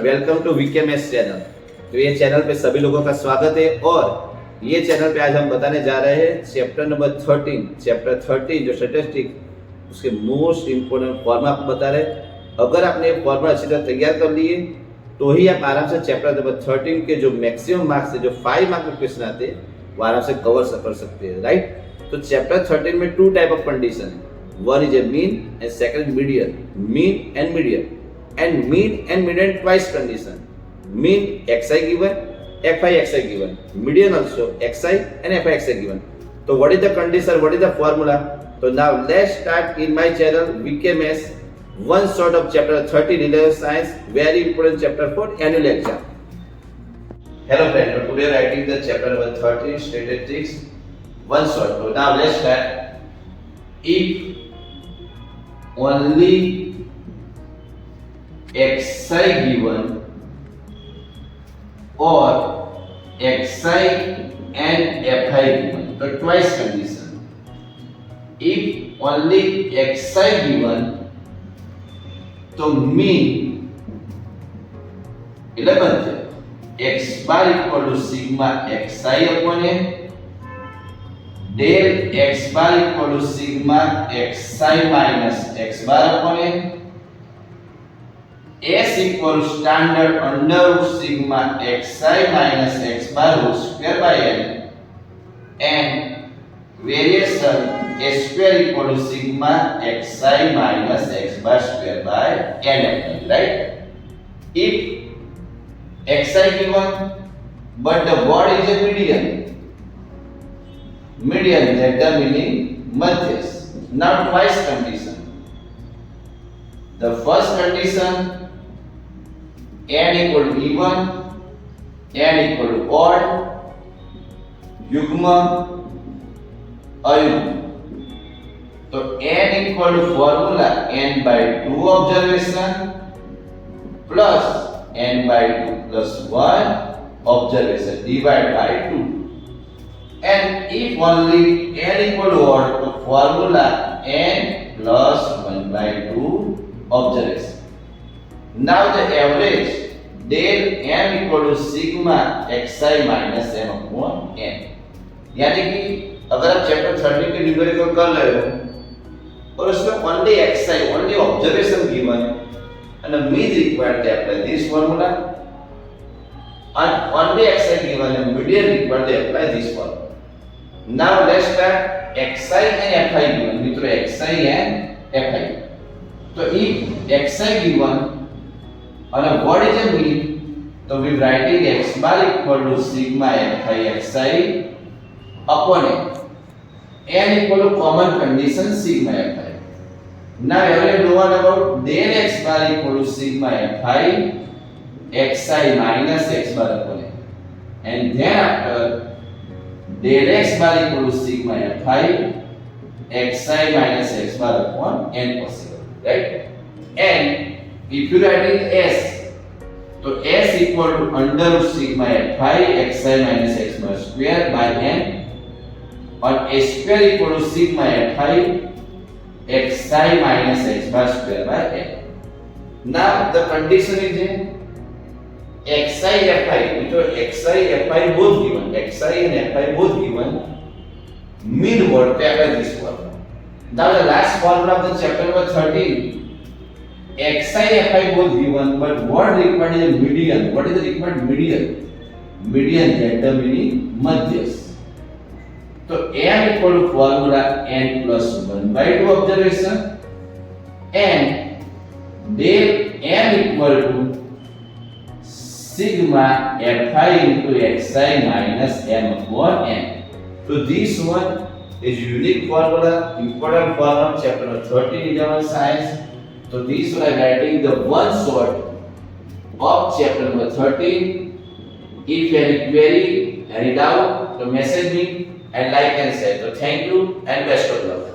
Welcome to वीकेएमएस channel. तो ये channel पे सभी लोगों का स्वागत है और ये चैनल पे आज हम बताने जा रहे हैं चैप्टर नंबर 13 जो स्टैटिस्टिक उसके मोस्ट इंपोर्टेंट फॉर्मूला आपको बता रहे हैं। अगर आपने ये फॉर्मूला अच्छी तरह तैयार कर लिए तो ही आप आराम से चैप्टर नंबर 13 के जो मैक्सिमम मार्क्स है, जो 5 मार्क में क्वेश्चन आते हैं, वो आराम से कवर कर सकते हैं, राइट। तो चैप्टर 13 में 2 टाइप ऑफ कंडीशन है। One is a mean and second median. Mean and median and mean and median twice condition. Mean xi given, fi xi given. Median also xi and fi xi given. So what is the condition? What is the formula? So now let's start in my channel VKMS. One shot of chapter 30 related science, very important chapter for annual exam. Hello friends, so today writing the chapter number 30 statistics. One shot. So now let's start. If only xi given or xi and fi given, the twice condition. If only xi given, तो mean 11 है, x bar equal to sigma xi upon n, del x bar equal to sigma xi minus x bar upon n, S equal standard under root sigma xi minus x bar whole square by n, and variation s square equal to sigma xi minus x bar square by n, right? If xi given but the word is a median that the meaning madhyas. Now twice condition. The first condition, n equal to even, n equal to odd, युग्म अयुग्म. तो n equal to formula n by 2 observation plus n by 2 plus 1 observation divided by 2. And if only n equal to odd, तो formula n plus 1 by 2 observation. Now the average del m equal to sigma xi minus m upon n. यानी कि अगर आप chapter 13 के numerical कर रहे हो और उसमें only xi, only observation given and a mean required to apply this formula, and only xi given and median required to apply this formula. Now let's start xi and fi given. मित्रों xi and fi. तो if xi given and what is a mean, so we writing x bar equal to sigma fi xi upon n equal to common condition sigma fi. Now everyone know about del x bar equal to sigma fi xi minus x bar upon n, and then after del x bar equal to sigma fi xi minus x bar upon n possible, right? And if you writing s, तो s equal to under root sigma fi xi minus x bar square by n, और s square equal to sigma fi xi minus x bar square by n. Now the condition is xi fi, so xi fi both given, xi and fi both given, mean what to apply this formula. Now the last formula of the chapter number 13, xi fi both given, but what required is a median. What is the required median? Median that the meaning madhyas. So m equal to formula n plus 1 by 2 observation, and del m equal to sigma fi into xi minus m upon n. So this one is unique formula, important formula of chapter 13 in our science. So these were writing the one shot of chapter number 13. If any query, any doubt, so message me and like and share. So thank you and best of luck.